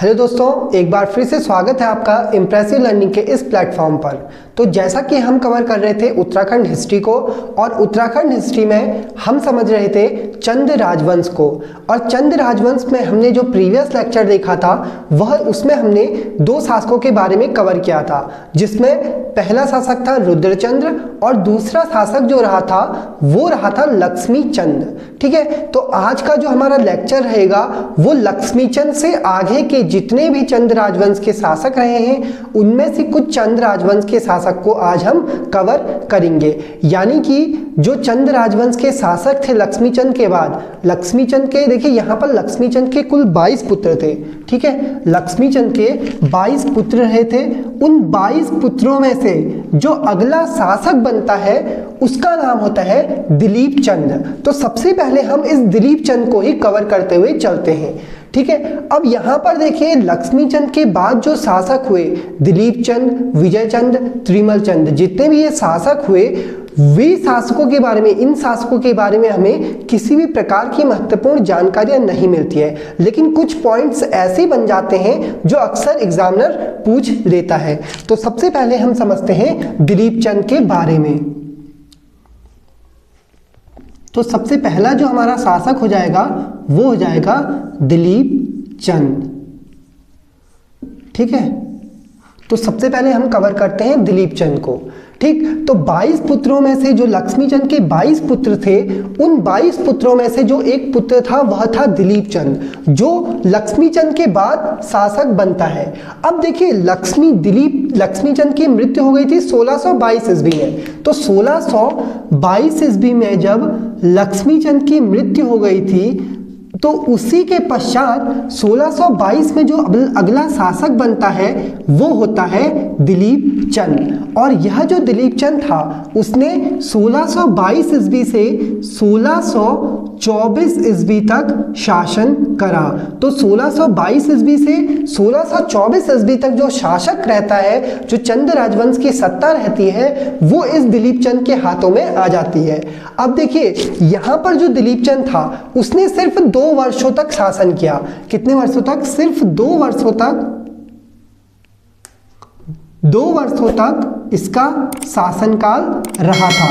Hello दोस्तों, एक बार फिर से स्वागत है आपका इम्प्रेसिव लर्निंग के इस प्लेटफॉर्म पर। तो जैसा कि हम कवर कर रहे थे उत्तराखंड हिस्ट्री को, और उत्तराखंड हिस्ट्री में हम समझ रहे थे चंद राजवंश को। और चंद राजवंश में हमने जो प्रीवियस लेक्चर देखा था वह उसमें हमने दो शासकों के बारे में कवर किया था, जिसमें पहला शासक था रुद्रचंद्र और दूसरा शासक जो रहा था वो रहा था लक्ष्मीचंद। ठीक है, तो आज का जो हमारा लेक्चर रहेगा वो लक्ष्मीचंद से आगे के जितने भी चंद राजवंश के शासक रहे हैं उनमें से कुछ चंद राजवंश के शासक को आज हम कवर करेंगे। यानी कि जो चंद राजवंश के शासक थे लक्ष्मीचंद के बाद, लक्ष्मीचंद के देखिए यहाँ पर लक्ष्मीचंद के कुल 22 पुत्र थे। ठीक है, लक्ष्मीचंद के 22 पुत्र रहे थे। उन 22 पुत्रों में से जो अगला शासक बनता है उसका नाम होता है दिलीप चंद। तो सबसे पहले हम इस दिलीप चंद को ही कवर करते हुए चलते हैं। ठीक है, अब यहाँ पर देखिए लक्ष्मीचंद के बाद जो शासक हुए दिलीप चंद, विजय चंद, त्रिमल चंद, जितने भी ये शासक हुए वे शासकों के बारे में, इन शासकों के बारे में हमें किसी भी प्रकार की महत्वपूर्ण जानकारियां नहीं मिलती है, लेकिन कुछ पॉइंट्स ऐसे बन जाते हैं जो अक्सर एग्जामिनर पूछ लेता है। तो सबसे पहले हम समझते हैं दिलीप चंद के बारे में। तो सबसे पहला जो हमारा शासक हो जाएगा वो हो जाएगा दिलीप चंद। ठीक है, तो सबसे पहले हम कवर करते हैं दिलीप चंद को। ठीक, तो 22 पुत्रों में से जो लक्ष्मीचंद के 22 पुत्र थे, उन 22 पुत्रों में से जो एक पुत्र था वह था दिलीप चंद, जो लक्ष्मीचंद के बाद शासक बनता है। अब देखिए लक्ष्मीचंद की मृत्यु हो गई थी 1622 ईस्वी में। तो 1622 ईस्वी में जब लक्ष्मीचंद की मृत्यु हो गई थी तो उसी के पश्चात 1622 में जो अगला शासक बनता है वो होता है दिलीप चंद। और यह जो दिलीप चंद था उसने 1622 ईस्वी से 1624 ईस्वी तक शासन करा। तो 1622 ईस्वी से 1624 ईस्वी तक जो शासक रहता है, जो चंद राजवंश की सत्ता रहती है, वो इस दिलीप चंद के हाथों में आ जाती है। अब देखिए यहाँ पर जो दिलीप चंद था उसने सिर्फ 2 वर्षों तक शासन किया। कितने वर्षों तक? सिर्फ 2 वर्षों तक, 2 वर्षों तक इसका शासनकाल रहा था।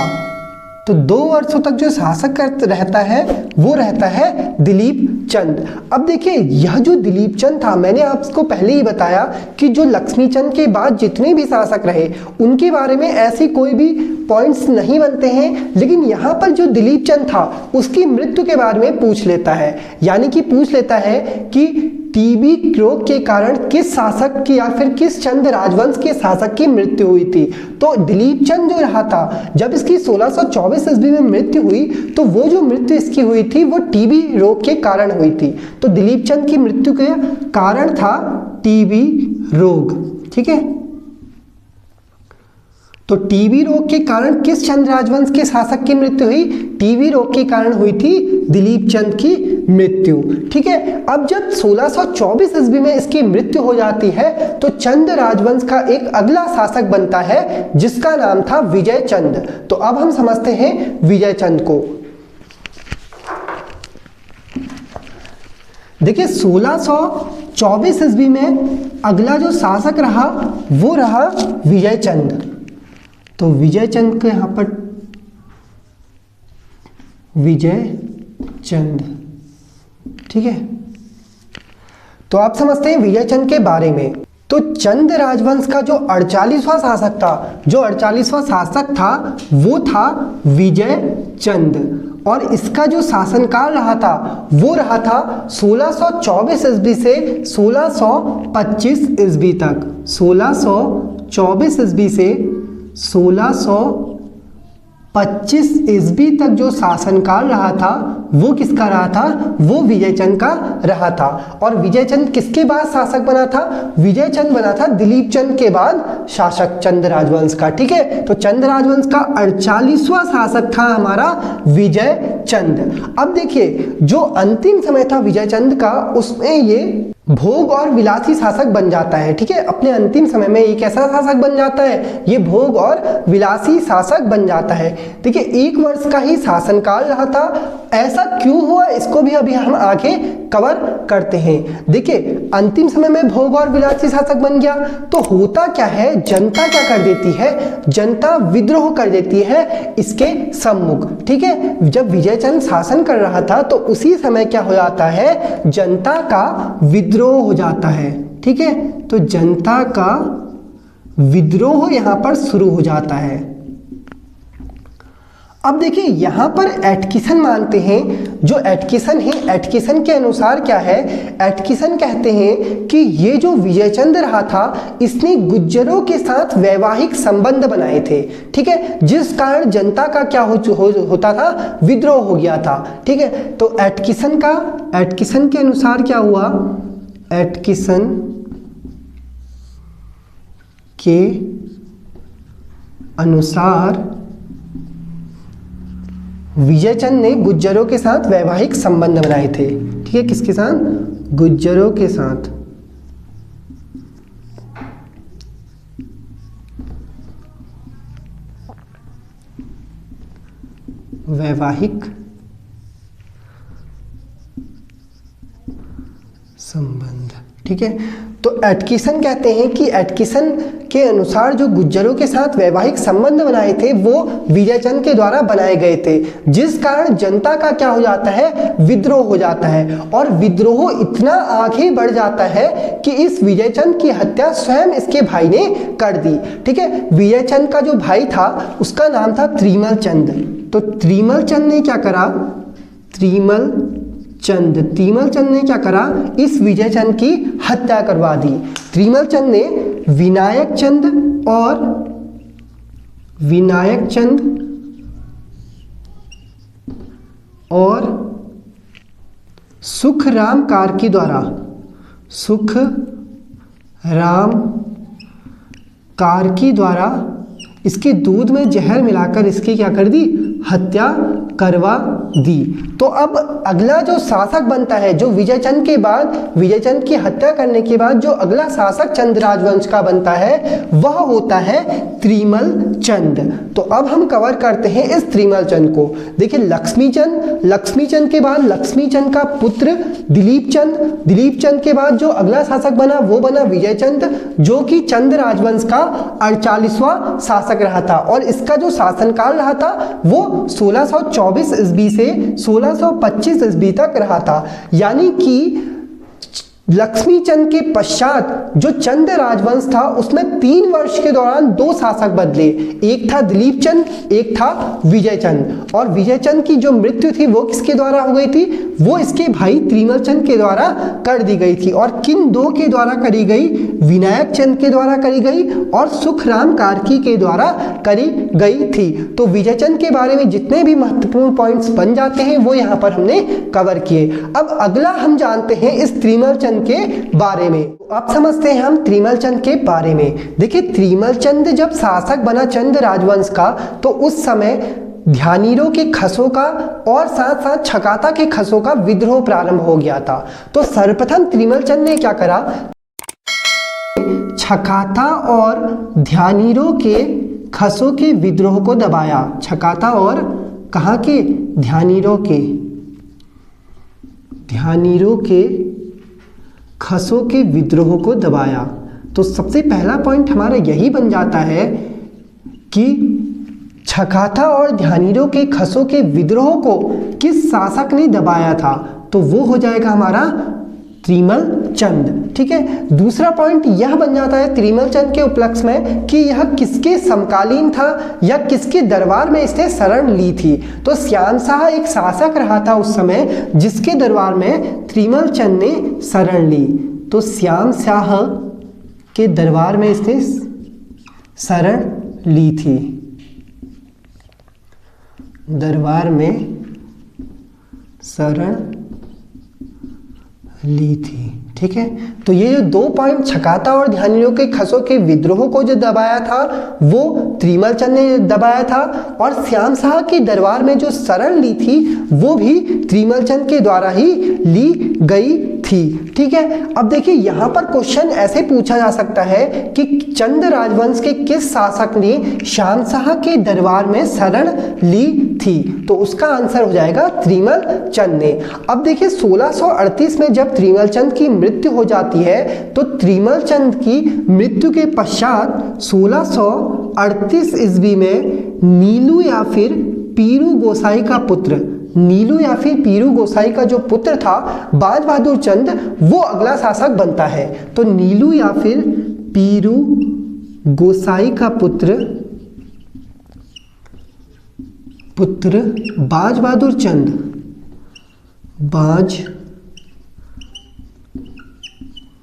तो 2 वर्षों तक जो शासक रहता है वो रहता है दिलीप चंद। अब देखिए यह जो दिलीप चंद था, मैंने आपको पहले ही बताया कि जो लक्ष्मीचंद के बाद जितने भी शासक रहे उनके बारे में ऐसी कोई भी पॉइंट्स नहीं बनते हैं, लेकिन यहाँ पर जो दिलीप चंद था उसकी मृत्यु के बारे में पूछ लेता है। यानी कि पूछ लेता है कि टीबी रोग के कारण किस शासक की या फिर किस चंद राजवंश के शासक की मृत्यु हुई थी। तो दिलीप चंद जो रहा था, जब इसकी 1624 ईस्वी में मृत्यु हुई तो वो जो मृत्यु इसकी हुई थी वो टीबी रोग के कारण हुई थी। तो दिलीप चंद की मृत्यु का कारण था टीबी रोग। ठीक है, तो टीबी रोग के कारण किस चंद राजवंश के शासक की मृत्यु हुई? टीबी रोग के कारण हुई थी दिलीप चंद की मृत्यु। ठीक है, अब जब 1624 ईस्वी में इसकी मृत्यु हो जाती है तो चंद राजवंश का एक अगला शासक बनता है जिसका नाम था विजय चंद। तो अब हम समझते हैं विजय चंद को। देखिए 1624 ईस्वी में अगला जो शासक रहा वो रहा विजय चंद। तो विजय चंद के यहां पर विजय चंद। ठीक है, तो आप समझते हैं विजय चंद के बारे में। तो चंद राजवंश का जो 48वां शासक था, जो 48वां शासक था वो था विजय चंद। और इसका जो शासनकाल रहा था वो रहा था 1624 ईस्वी से 1625 ईस्वी तक। 1624 ईस्वी से 1625 ईस्वी तक जो शासनकाल रहा था वो किसका रहा था? वो विजय चंद का रहा था। और विजय चंद किसके बाद शासक बना था? विजय चंद बना था दिलीप चंद के बाद शासक चंद राजवंश का। ठीक है, तो चंद राजवंश का 48वां शासक था हमारा विजय चंद। अब देखिए जो अंतिम समय था विजय चंद का उसमें ये भोग और विलासी शासक बन जाता है। ठीक है, अपने अंतिम समय में ये कैसा शासक बन जाता है? ये भोग और विलासी शासक बन जाता है। देखिए 1 वर्ष का ही शासनकाल रहा था। ऐसा क्यों हुआ इसको भी अभी हम आगे कवर करते हैं। देखिए अंतिम समय में भोग और विलासी शासक बन गया तो होता क्या है, जनता क्या कर देती है, जनता विद्रोह कर देती है इसके सम्मुख। ठीक है, जब विजयचंद शासन कर रहा था तो उसी समय क्या हो जाता है, जनता का विद्रोह हो जाता है। ठीक है, तो जनता का विद्रोह यहां पर शुरू हो जाता है। अब देखिए यहां पर एटकिसन मानते हैं, जो एटकिसन है, एटकिसन के अनुसार क्या है, एटकिसन कहते हैं कि ये जो विजयचंद रहा था इसने गुज्जरों के साथ वैवाहिक संबंध बनाए थे। ठीक है, जिस कारण जनता का क्या होता था, विद्रोह हो गया था। ठीक है, तो एटकिसन के अनुसार क्या हुआ, एटकिसन के अनुसार विजयचंद ने गुज्जरों के साथ वैवाहिक संबंध बनाए थे। ठीक है, किसके साथ, गुज्जरों के साथ वैवाहिक संबंध। ठीक है, तो एटकिसन कहते हैं कि एटकिसन के अनुसार जो गुज्जरों के साथ वैवाहिक संबंध बनाए थे वो विजयचंद के द्वारा बनाए गए थे, जिस कारण जनता का क्या हो जाता है, विद्रोह हो जाता है। और विद्रोह इतना आगे बढ़ जाता है कि इस विजयचंद की हत्या स्वयं इसके भाई ने कर दी। ठीक है, विजयचंद का जो भाई था उसका नाम था त्रिमल चंद। तो त्रिमल चंद ने क्या करा, त्रिमल चंद ने क्या करा, इस विजयचंद की हत्या करवा दी। त्रिमल चंद ने विनायक चंद और सुखराम कार्की द्वारा इसके दूध में जहर मिलाकर इसकी क्या कर दी, हत्या करवा दी। तो अब अगला जो शासक बनता है, जो विजयचंद के बाद, विजयचंद की हत्या करने के बाद जो अगला शासक चंद राजवंश का बनता है वह होता है त्रिमल चंद। तो अब हम कवर करते हैं इस त्रिमल चंद को। देखिए लक्ष्मीचंद के बाद लक्ष्मीचंद का पुत्र दिलीप चंद के बाद जो अगला शासक बना वो बना विजयचंद, जो कि चंद राजवंश का 48वां शासक रहा था। और इसका जो शासनकाल रहा था वो 1624 ईस्वी से 1625 ईस्वी तक रहा था। यानी कि लक्ष्मीचंद के पश्चात जो चंद राजवंश था उसमें 3 वर्ष के दौरान 2 शासक बदले, एक था दिलीप चंद, एक था विजयचंद। और विजयचंद की जो मृत्यु थी वो किसके द्वारा हो गई थी, वो इसके भाई त्रिमल चंद के द्वारा कर दी गई थी। और किन 2 के द्वारा करी गई, विनायक चंद के द्वारा करी गई और सुखराम कार्की के द्वारा करी गई थी। तो विजयचंद के बारे में जितने भी महत्वपूर्ण पॉइंट्स बन जाते हैं वो यहाँ पर हमने कवर किए। अब अगला हम जानते हैं इस त्रिमल चंद के बारे में। अब समझते हैं हम त्रिमल चंद के बारे में। देखिए त्रिमल चंद जब शासक बना चंद राजवंश का तो उस समय ध्यानीरों के खसों का और साथ साथ छकाता के खसों का विद्रोह प्रारंभ हो गया था। तो सर्वप्रथम त्रिमल चंद ने क्या करा, छकाता और ध्यानीरों के खसों के विद्रोह को दबाया। छकाता और कहाँ के, ध्यानीरों के खसों के विद्रोह को दबाया। तो सबसे पहला पॉइंट हमारा यही बन जाता है कि छकाता और ध्यानीरों के खसों के विद्रोह को किस शासक ने दबाया था, तो वो हो जाएगा हमारा त्रिमल चंद। ठीक है, दूसरा पॉइंट यह बन जाता है त्रिमल चंद के उपलक्ष्य में कि यह किसके समकालीन था या किसके दरबार में इसने शरण ली थी। तो श्याम शाह एक शासक रहा था उस समय जिसके दरबार में त्रिमल चंद ने शरण ली। तो श्याम शाह के दरबार में इसने शरण ली थी, दरबार में शरण ली थी। ठीक है, तो ये जो 2 पॉइंट छकाता और ध्यानीरों के खसों के विद्रोह को जो दबाया था वो त्रिमल चंद ने दबाया था, और श्याम शाह के दरबार में जो शरण ली थी वो भी त्रिमल चंद के द्वारा ही ली गई थी। ठीक है, अब देखिए यहाँ पर क्वेश्चन ऐसे पूछा जा सकता है कि चंद राजवंश के किस शासक ने शहंशाह के दरबार में शरण ली थी, तो उसका आंसर हो जाएगा त्रिमल चंद ने। अब देखिए 1638 में जब त्रिमल चंद की मृत्यु हो जाती है तो त्रिमल चंद की मृत्यु के पश्चात 1638 ईस्वी में नीलू या फिर पीरू गोसाई का पुत्र, नीलू या फिर पीरू गोसाई का जो पुत्र था बाज बहादुर चंद, वो अगला शासक बनता है। तो नीलू या फिर पीरू गोसाई का पुत्र बाज बहादुर चंद, बाज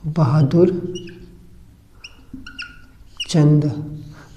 बहादुर चंद,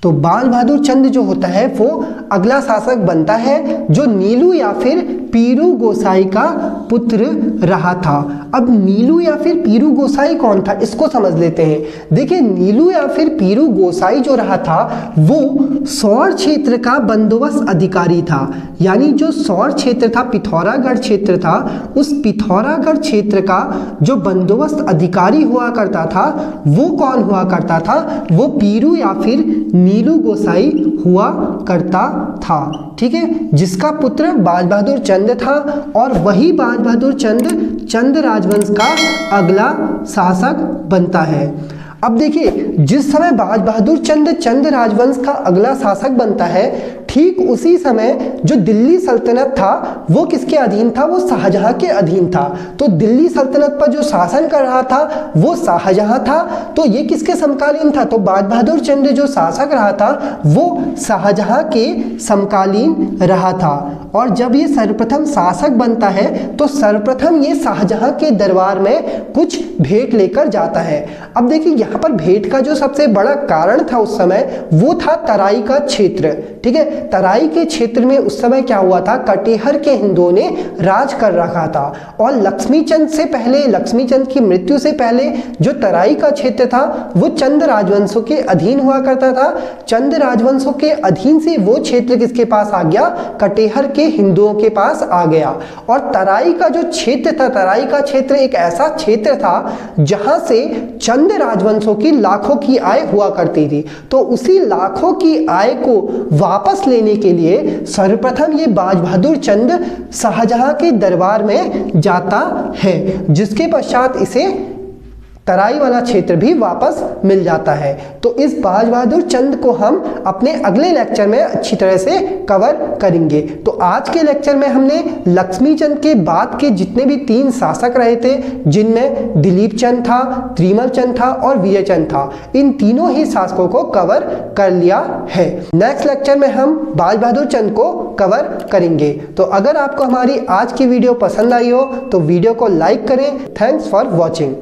तो बाज बहादुर चंद जो होता है वो अगला शासक बनता है जो नीलू या फिर पीरू गोसाई का पुत्र रहा था। अब नीलू या फिर पीरू गोसाई कौन था, इसको समझ लेते हैं। देखिए नीलू या फिर पीरू गोसाई जो रहा था वो सौर क्षेत्र का बंदोबस्त अधिकारी था, यानी जो सौर क्षेत्र था, पिथौरागढ़ क्षेत्र था, उस पिथौरागढ़ क्षेत्र का जो बंदोबस्त अधिकारी हुआ करता था वो कौन हुआ करता था, वो पीरू या फिर नीलू गोसाई हुआ करता था। ठीक है, जिसका पुत्र बाज बहादुर चंद था और वही बाज बहादुर चंद राजवंश का अगला शासक बनता है। अब देखिए जिस समय बाज बहादुर चंद राजवंश का अगला शासक बनता है, ठीक उसी समय जो दिल्ली सल्तनत था वो किसके अधीन था, वो शाहजहां के अधीन था। तो दिल्ली सल्तनत पर जो शासन कर रहा था वो शाहजहां था, तो ये किसके समकालीन था, तो बाज बहादुर चंद जो शासक रहा था वो शाहजहां के समकालीन रहा था। और जब ये सर्वप्रथम शासक बनता है तो सर्वप्रथम ये शाहजहां के दरबार में कुछ भेंट लेकर जाता है। अब देखिए यहाँ पर भेंट का जो सबसे बड़ा कारण था उस समय वो था तराई का क्षेत्र। ठीक है, तराई के क्षेत्र में उस समय क्या हुआ था, कटिहार के हिंदुओं ने राज कर रखा था और लक्ष्मीचंद से पहले, लक्ष्मीचंद की मृत्यु से पहले जो तराई का क्षेत्र था वो चंद राजवंशों के अधीन हुआ करता था। चंद राजवंशों के अधीन से वो क्षेत्र किसके पास आ गया, कटिहार के हिंदुओं के पास आ गया। और तराई का जो क्षेत्र था, तराई का क्षेत्र एक ऐसा क्षेत्र था जहां से चंद राजवंशों की लाखों की आय हुआ करती थी। तो उसी लाखों की आय को वापस लेने के लिए सर्वप्रथम ये बाज बहादुर चंद शाहजहां के दरबार में जाता है, जिसके पश्चात इसे तराई वाला क्षेत्र भी वापस मिल जाता है। तो इस बाज बहादुर चंद को हम अपने अगले लेक्चर में अच्छी तरह से कवर करेंगे। तो आज के लेक्चर में हमने लक्ष्मीचंद के बाद के जितने भी 3 शासक रहे थे, जिनमें दिलीप चंद था, त्रिमल चंद था और विजय चंद था, इन तीनों ही शासकों को कवर कर लिया है। नेक्स्ट लेक्चर में हम बाज बहादुर चंद को कवर करेंगे। तो अगर आपको हमारी आज की वीडियो पसंद आई हो तो वीडियो को लाइक करें। Thanks for watching.